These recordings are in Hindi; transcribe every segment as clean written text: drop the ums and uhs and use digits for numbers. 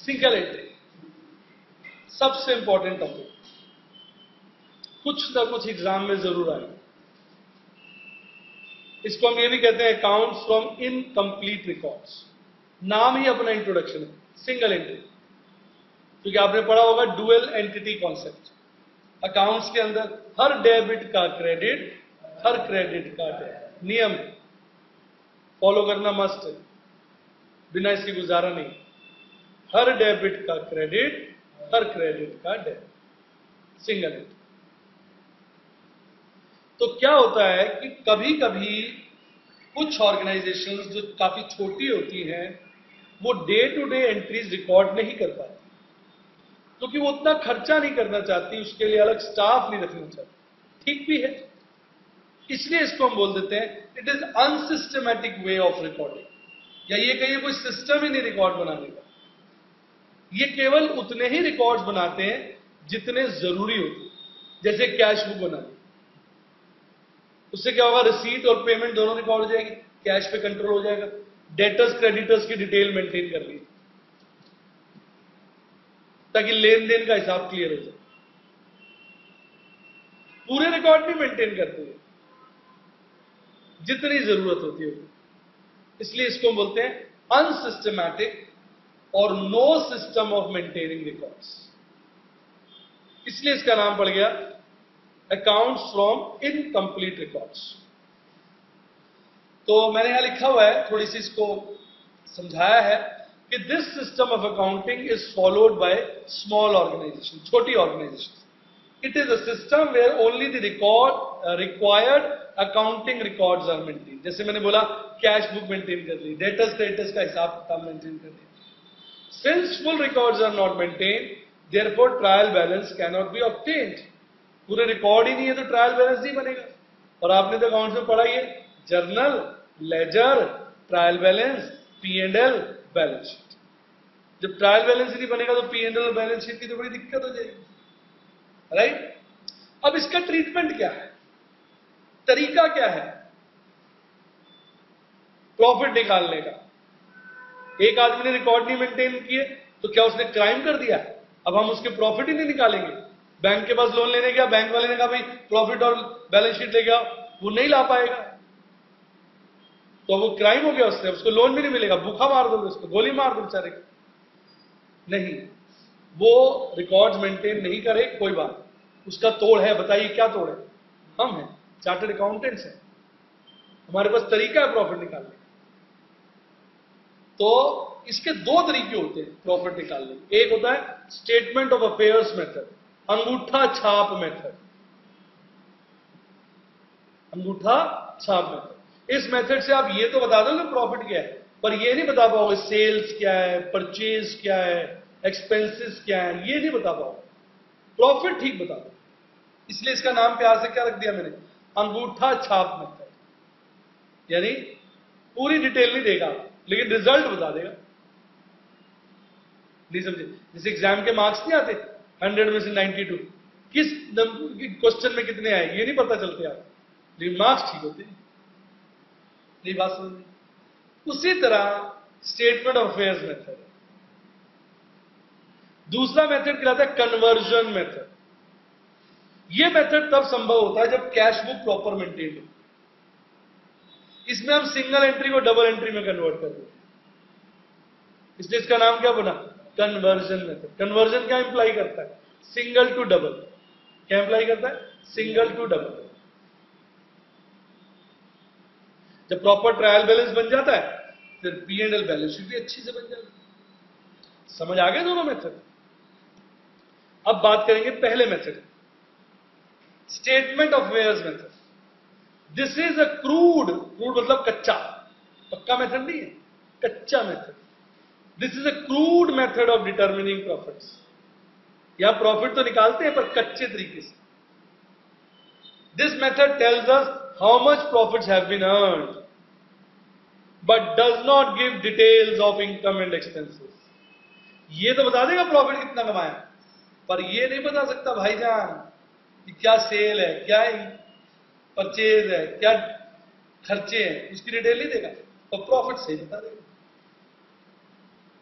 सिंगल एंट्री सबसे इंपॉर्टेंट टॉपिक, कुछ ना कुछ एग्जाम में जरूर आएगा। इसको हम ये भी कहते हैं अकाउंट्स फ्रॉम इनकम्प्लीट रिकॉर्ड्स। नाम ही अपना इंट्रोडक्शन है, सिंगल एंट्री, क्योंकि आपने पढ़ा होगा डुअल एंटिटी कॉन्सेप्ट। अकाउंट्स के अंदर हर डेबिट का क्रेडिट, हर क्रेडिट का डेबिट, नियम फॉलो करना मस्ट है, बिना इसके गुजारा नहीं। हर डेबिट का क्रेडिट, हर क्रेडिट का डेबिट, सिंगल एंट्री। तो क्या होता है कि कभी कभी कुछ ऑर्गेनाइजेशंस जो काफी छोटी होती हैं वो day to day entries record नहीं कर पाती, क्योंकि वो उतना खर्चा नहीं करना चाहती, उसके लिए अलग स्टाफ नहीं रखना चाहती। ठीक भी है, इसलिए इसको हम बोल देते हैं it is unsystematic way of recording, या ये कहिए कोई सिस्टम ही नहीं रिकॉर्ड बनाने का। ये केवल उतने ही रिकॉर्ड्स बनाते हैं जितने जरूरी होते हैं, जैसे कैश बुक बनानी। उससे क्या होगा, रिसीट और पेमेंट दोनों रिकॉर्ड हो जाएगी, कैश पे कंट्रोल हो जाएगा, डेटर्स क्रेडिटर्स की डिटेल मेंटेन कर ली ताकि लेन देन का हिसाब क्लियर हो जाए। पूरे रिकॉर्ड भी मेंटेन करते हैं जितनी जरूरत होती है, इसलिए इसको हम बोलते हैं अनसिस्टमैटिक और no system of maintaining records. इसलिए इसका नाम पड़ गया अकाउंट्स फ्रॉम इनकम्प्लीट रिकॉर्ड्स। तो मैंने यहां लिखा हुआ है, थोड़ी सी इसको समझाया है कि this system of accounting is followed by small organisation, छोटी organisation. It is a system where only the required accounting records are maintain. जैसे मैंने बोला कैश बुक मेंटेन कर ली, डेटर्स क्रेडिटर्स का हिसाब किताब मेंटेन कर लिया। Since full records are not maintain, therefore trial balance can not be obtained. पूरे रिकॉर्ड ही नहीं है तो ट्रायल बैलेंस नहीं बनेगा। और आपने तो अकाउंट्स में पढ़ा ही है, journal, ledger, trial balance, P&L, balance sheet. जब ट्रायल बैलेंस ही नहीं बनेगा तो P&L और बैलेंस शीट की तो बड़ी दिक्कत हो जाएगी, राइट। अब इसका ट्रीटमेंट क्या है, तरीका क्या है प्रॉफिट निकालने का? एक आदमी ने रिकॉर्ड नहीं मेंटेन किए तो क्या उसने क्राइम कर दिया? अब हम उसके प्रॉफिट ही नहीं निकालेंगे। बैंक के पास लोन लेने गया, बैंक वाले ने कहा भाई प्रॉफिट और बैलेंस शीट ले गया, वो नहीं ला पाएगा तो वो क्राइम हो गया उससे, उसको लोन भी नहीं मिलेगा, भूखा मार दोगे उसको, गोली मार दो बेचारे को। नहीं, वो रिकॉर्ड्स मेंटेन नहीं करे, कोई बात, उसका तोड़ है, बताइए क्या तोड़ है? हम हैं, चार्टर्ड अकाउंटेंट्स हैं, हमारे पास तरीका है प्रॉफिट निकालने का। तो इसके दो तरीके होते हैं प्रॉफिट निकालने के। एक होता है स्टेटमेंट ऑफ अफेयर्स मेथड, अंगूठा छाप मेथड, अंगूठा छाप मेथड। इस मेथड से आप ये तो बता दोगे प्रॉफिट क्या है, पर ये नहीं बता पाओगे सेल्स क्या है, परचेज क्या है, एक्सपेंसेस क्या है, ये नहीं बता पाओगे। प्रॉफिट ठीक बता दो, इसलिए इसका नाम प्यार से क्या रख दिया मैंने, अंगूठा छाप मेथड। यानी पूरी डिटेल नहीं देगा लेकिन रिजल्ट बता देगा। नहीं समझे? जैसे एग्जाम के मार्क्स नहीं आते 100 में से 92, किस क्वेश्चन में कितने आए ये नहीं पता चलते आप, लेकिन मार्क्स ठीक होते हैं। नहीं बात समझ? उसी तरह स्टेटमेंट ऑफ अफेयर्स मेथड। दूसरा मेथड कहलाता है कन्वर्जन मेथड। यह मेथड तब संभव होता है जब कैश बुक प्रॉपर मेंटेन हो। इसमें हम सिंगल एंट्री को डबल एंट्री में कन्वर्ट कर देते हैं, इसलिए इसका नाम क्या बना, कन्वर्जन मेथड। कन्वर्जन क्या इंप्लाई करता है, सिंगल टू डबल। क्या इंप्लाई करता है, सिंगल टू डबल। जब प्रॉपर ट्रायल बैलेंस बन जाता है फिर P&L बैलेंस शीट भी अच्छी से बन जाती है। समझ आ गए दोनों मेथड? अब बात करेंगे पहले method, statement of affairs method. This is a crude मतलब कच्चा, पक्का मेथड नहीं है, कच्चा method. This is a crude method of determining profits. यहां प्रॉफिट तो निकालते हैं पर कच्चे तरीके से। This method tells us how much profits have been earned but does not give details of income and expenses. ये तो बता देगा प्रॉफिट कितना कमाया, पर ये नहीं बता सकता भाईजान कि क्या सेल है, क्या परचेज है, क्या खर्चे हैं, उसकी डिटेल नहीं देगा, तो प्रॉफिट सही बता देगा।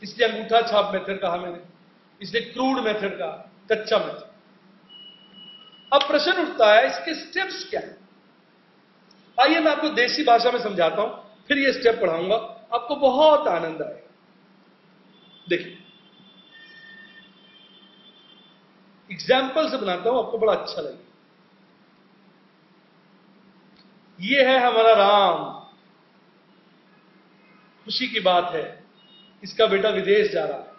इसलिए अंगूठा छाप मेथड कहा मैंने, इसलिए क्रूड मेथड कहा, कच्चा मेथड। अब प्रश्न उठता है इसके स्टेप्स क्या है। आइए मैं आपको देसी भाषा में समझाता हूं, फिर ये स्टेप पढ़ाऊंगा, आपको बहुत आनंद आएगा। देखिए एग्जाम्पल से बनाता हूं, आपको बड़ा अच्छा लगेगा। ये है हमारा राम, खुशी की बात है, इसका बेटा विदेश जा रहा है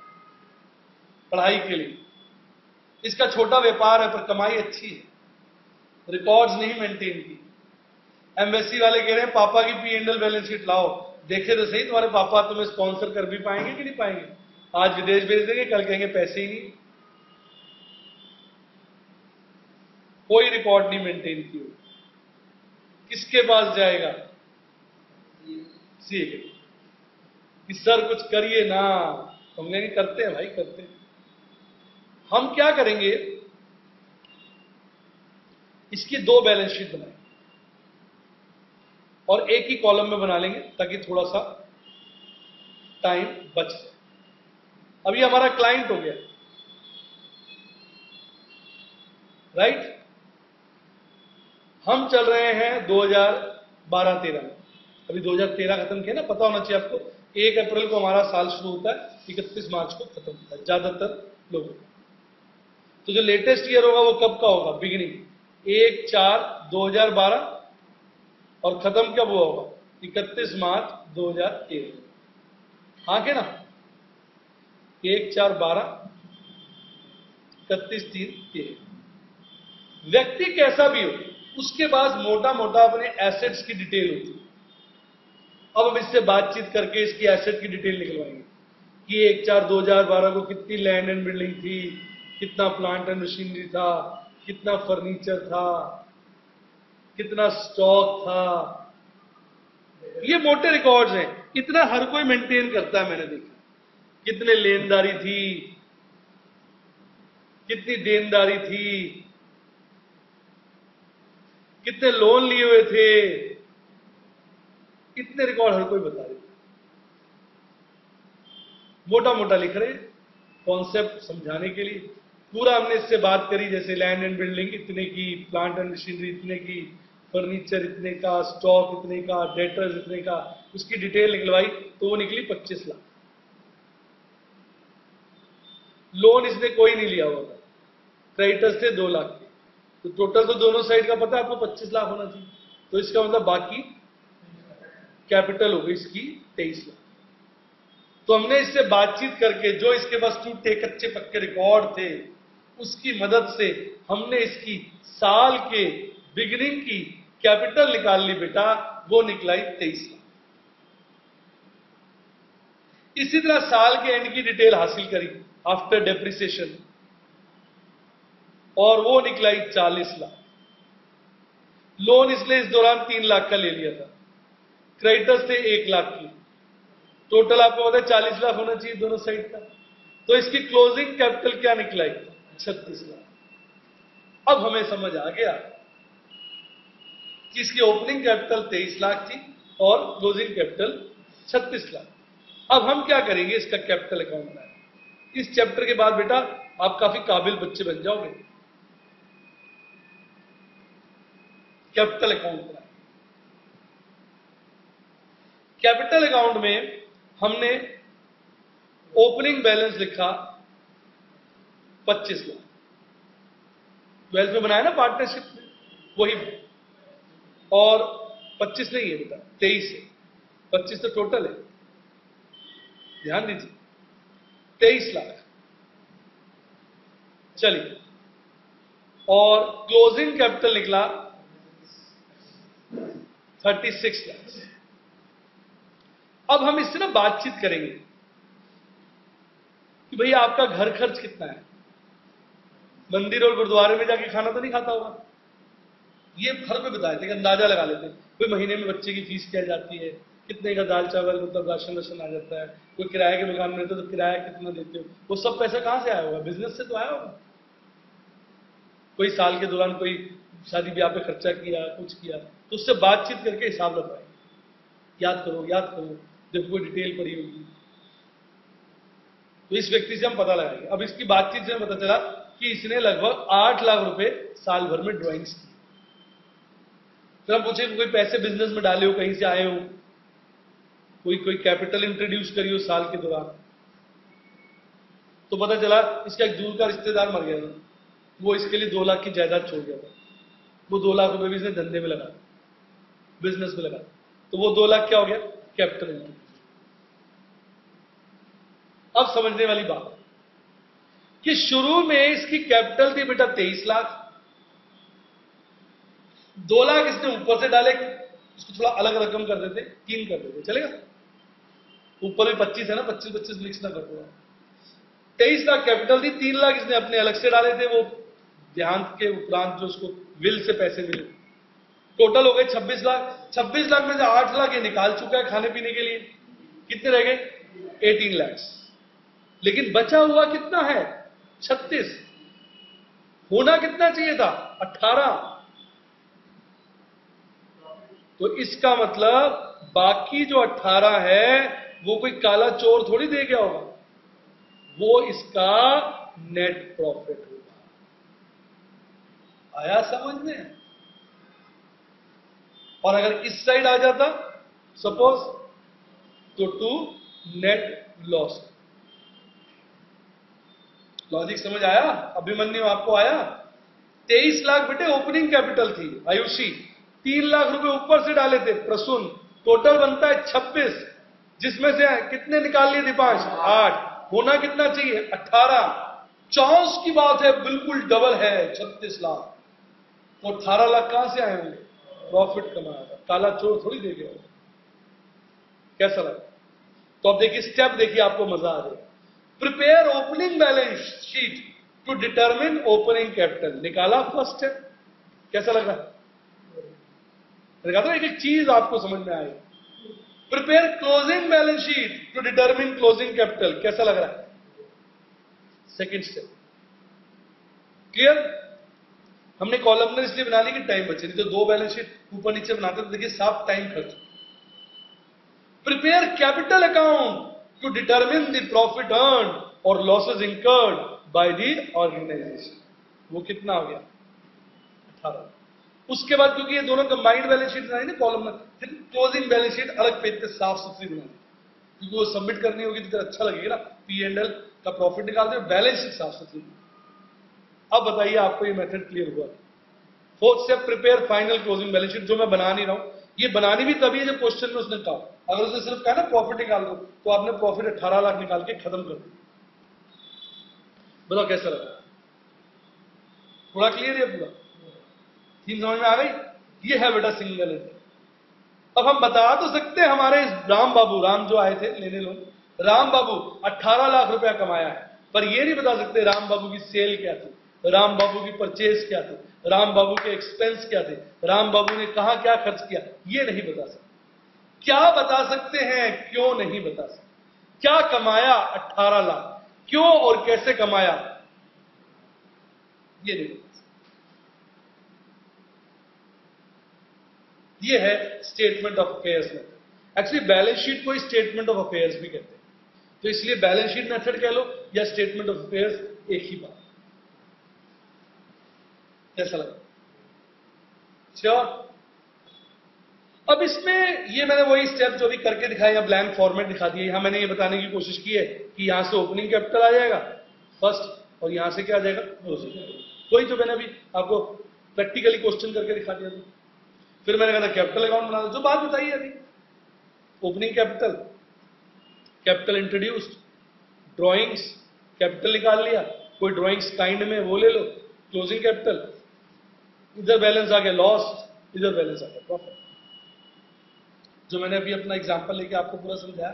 पढ़ाई के लिए। इसका छोटा व्यापार है पर कमाई अच्छी है, रिकॉर्ड्स नहीं मेंटेन की। एम्बेसी वाले कह रहे हैं पापा की P&L बैलेंस शीट लाओ, देखे तो सही तुम्हारे पापा तुम्हें स्पॉन्सर कर भी पाएंगे कि नहीं पाएंगे। आज विदेश भेज देंगे, कल कहेंगे पैसे ही नहीं। कोई रिकॉर्ड नहीं मेंटेन की हो, किसके पास जाएगा? सीए कि सर कुछ करिए ना, हम कहेंगे करते हैं भाई करते हैं। हम क्या करेंगे, इसकी 2 बैलेंस शीट बनाएंगे और एक ही कॉलम में बना लेंगे ताकि थोड़ा सा टाइम बच जाए। अब ये हमारा क्लाइंट हो गया, राइट। हम चल रहे हैं 2012-13 में, अभी 2013 खत्म किया ना, पता होना चाहिए आपको। 1 अप्रैल को हमारा साल शुरू होता है, 31 मार्च को खत्म होता है ज्यादातर लोगों का। तो जो लेटेस्ट ईयर होगा वो कब का होगा? बिगिनिंग 1/4/2012 और खत्म कब हुआ होगा? 31 मार्च 2013। हाँ के ना, 1/4/12, 31/3/13। व्यक्ति कैसा भी हो, उसके पास मोटा मोटा अपने एसेट्स की डिटेल होती है। अब हम इससे बातचीत करके इसकी एसेट की डिटेल निकलवाएंगे कि 1/4/2012 को कितनी लैंड एंड बिल्डिंग थी, कितना प्लांट एंड मशीनरी था, कितना फर्नीचर था, कितना स्टॉक था। ये मोटे रिकॉर्ड्स हैं, इतना हर कोई मेंटेन करता है, मैंने देखा। कितने लेनदारी थी, कितनी देनदारी थी, कितने लोन लिए हुए थे, इतने रिकॉर्ड हर कोई बता देता। मोटा मोटा लिख रहे, कॉन्सेप्ट समझाने के लिए। पूरा हमने इससे बात करी, जैसे लैंड एंड बिल्डिंग इतने की, प्लांट एंड मशीनरी इतने की, फर्नीचर इतने का, स्टॉक इतने का, डेटर्स इतने का, उसकी डिटेल निकलवाई तो वो निकली 25 लाख। लोन इसने कोई नहीं लिया हुआ था, क्रेडिटर्स थे 2 लाख के, तो टोटल तो दोनों साइड का पता है आपको 25 लाख होना चाहिए। तो इसका मतलब बाकी कैपिटल हो गई इसकी 23 लाख। तो हमने इससे बातचीत करके जो इसके पास टूटे कच्चे पक्के रिकॉर्ड थे, उसकी मदद से हमने इसकी साल के बिगिनिंग की कैपिटल निकाल ली बेटा, वो निकलाई 23 लाख। इसी तरह साल के एंड की डिटेल हासिल करी आफ्टर डेप्रिसिएशन, और वो निकलाई 40 लाख। लोन इसलिए इस दौरान 3 लाख का ले लिया था, क्रेडिटर्स थे 1 लाख की, टोटल आपको पता है 40 लाख होना चाहिए दोनों साइड का। तो इसकी क्लोजिंग कैपिटल क्या निकलाई? 36 लाख। अब हमें समझ आ गया कि इसकी ओपनिंग कैपिटल 23 लाख थी और क्लोजिंग कैपिटल 36 लाख। अब हम क्या करेंगे, इसका कैपिटल अकाउंट बनाएंगे। इस चैप्टर के बाद बेटा आप काफी काबिल बच्चे बन जाओगे। कैपिटल अकाउंट बनाएंगे। कैपिटल अकाउंट में हमने ओपनिंग बैलेंस लिखा 25 लाख। 12 में बनाया ना पार्टनरशिप में, वही। और 25 नहीं है बेटा, 23 है। 25 तो टोटल है, ध्यान दीजिए, 23 लाख। चलिए, और क्लोजिंग कैपिटल निकला 36 लाख। अब हम इससे ना बातचीत करेंगे कि भैया आपका घर खर्च कितना है, मंदिर और गुरुद्वारे में जाके खाना तो नहीं खाता होगा। ये हर कोई बता देते, अंदाजा लगा लेते हैं। कोई महीने में बच्चे की फीस क्या जाती है, कितने का दाल चावल मतलब राशन वाशन आ जाता है, कोई किराए के मकान में रहते तो किराया कितना देते हो, वो सब पैसा कहां से आया होगा? बिजनेस से तो आया होगा। कोई साल के दौरान कोई शादी ब्याह पे खर्चा किया, कुछ किया, तो उससे बातचीत करके हिसाब लगाए। याद करो, जब कोई डिटेल पड़ी होगी। तो इस व्यक्ति से हम पता लगाएंगे। अब इसकी बातचीत से पता चला कि इसने लगभग 8 लाख रुपए साल भर में ड्राइंग्स की। फिर हम पूछे कोई पैसे बिजनेस में डाले हो, कहीं से आए हो, कोई कैपिटल इंट्रोड्यूस करी हो साल के दौरान। तो पता चला इसका एक दूर का रिश्तेदार मर गया था, वो इसके लिए 2 लाख की जायदाद छोड़ गया था। वो 2 लाख रुपए भी इसने धंधे में लगा, बिजनेस में लगा, तो वो 2 लाख क्या हो गया, कैपिटल इंट्रोड्यूस। अब समझने वाली बात कि शुरू में इसकी कैपिटल थी बेटा 23 लाख, 2 लाख इसने ऊपर से डाले, इसको थोड़ा अलग रकम कर देते, 3 कर देते, चलेगा? ऊपर में 25 है ना, 25 मिक्स ना कर दो। 23 लाख कैपिटल थी, 3 लाख इसने अपने अलग से डाले थे, वो देहांत के उपरांत जो उसको विल से पैसे मिले, टोटल हो गए 26 लाख। 26 लाख में से 8 लाख ये निकाल चुका है खाने पीने के लिए, कितने रह गए, 18 लाख। लेकिन बचा हुआ कितना है, 36। होना कितना चाहिए था, 18। तो इसका मतलब बाकी जो 18 है वो कोई काला चोर थोड़ी दे गया होगा, वो इसका नेट प्रॉफिट होगा। आया समझ में? और अगर इस साइड आ जाता सपोज, तो टू नेट लॉस। लॉजिक समझ आया? अभिमन्यु आपको आया? 23 लाख बेटे ओपनिंग कैपिटल थी आयुषी, 3 लाख रुपए ऊपर से डाले थे प्रसून, टोटल बनता है 26, जिसमें से कितने निकाल लिए दीपांश, 8। होना कितना चाहिए, 18। चांस की बात है, बिल्कुल डबल है, 36 लाख। और 18 लाख कहां से आए होंगे, प्रॉफिट कमाया था, काला चोर थोड़ी दे गया। कैसा लगा? तो अब देखिए स्टेप, देखिए आपको मजा आ जाएगा। Prepare opening balance sheet to determine opening capital, निकाला फर्स्ट स्टेप। कैसा लग रहा है? एक एक चीज आपको समझ में आएगी। Prepare closing balance sheet to determine closing capital, कैसा लग रहा है? Second step clear? हमने कॉलमनर इसलिए बना ली कि टाइम बचे, नहीं तो 2 बैलेंस शीट ऊपर नीचे बनाते तो देखिए साफ टाइम खर्च। Prepare capital account to determine the profit earn और losses incurred by the organisation, वो कितना हो गया, 18। उसके बाद क्योंकि ये दोनों कंबाइंड बैलेंस शीट बनाई ना कॉलम में, फिर क्लोजिंग बैलेंस शीट अलग पेज पे साफ सुथरी बनाई, क्योंकि वो सबमिट करनी होगी तो अच्छा लगेगा ना, P&L का प्रॉफिट निकालते हैं, बैलेंस शीट साफ सुथरी। अब बताइए आपको ये मेथड क्लियर हुआ? Fourth step, prepare final closing balance sheet, जो मैं बना नहीं रहा हूं, ये बनानी भी तभी है जब क्वेश्चन में उसने कहा। अगर उसने सिर्फ कहा ना प्रॉफिट निकाल दो, तो आपने प्रॉफिट 18 लाख निकाल के खत्म कर दिया। बताओ कैसा लगा? थोड़ा क्लियर है पूरा? थीम समझ में आ गई? ये है बेटा सिंगल एंट्री। अब हम बता तो सकते हैं हमारे राम बाबू, राम जो आए थे लेने लोग, राम बाबू 18 लाख रुपया कमाया है, पर ये नहीं बता सकते राम बाबू की सेल क्या थी, राम बाबू की परचेज क्या थी, राम बाबू के एक्सपेंस क्या थे, राम बाबू ने कहां क्या खर्च किया, ये नहीं बता सकते। क्या बता सकते हैं, क्यों नहीं बता सकते? क्या कमाया 18 लाख, क्यों और कैसे कमाया, ये नहीं बता सकते। ये है statement of affairs method. Actually balance sheet को स्टेटमेंट ऑफ अफेयर्स भी कहते हैं, तो इसलिए बैलेंस शीट मेथड कह लो या स्टेटमेंट ऑफ अफेयर्स एक ही बात। कैसा लगा? श्योर? अब इसमें ये मैंने वही स्टेप जो भी करके दिखाया, ब्लैंक फॉर्मेट दिखा दिया। यहां मैंने ये बताने की कोशिश की है कि यहां से ओपनिंग कैपिटल आ जाएगा फर्स्ट, और यहां से क्या आ जाएगा, क्लोजिंग। वही जो मैंने अभी आपको प्रैक्टिकली क्वेश्चन करके दिखा दिया था। फिर मैंने कहा था कैपिटल अकाउंट बना दो, जो बात बताई अभी, opening capital, capital introduced, drawings, capital निकाल लिया, कोई ड्राइंग्स काइंड में वो ले लो, क्लोजिंग कैपिटल, इधर बैलेंस आ गया लॉस, इधर बैलेंस आ गया प्रॉफिट। जो मैंने अभी अपना एग्जांपल लेके आपको पूरा समझाया।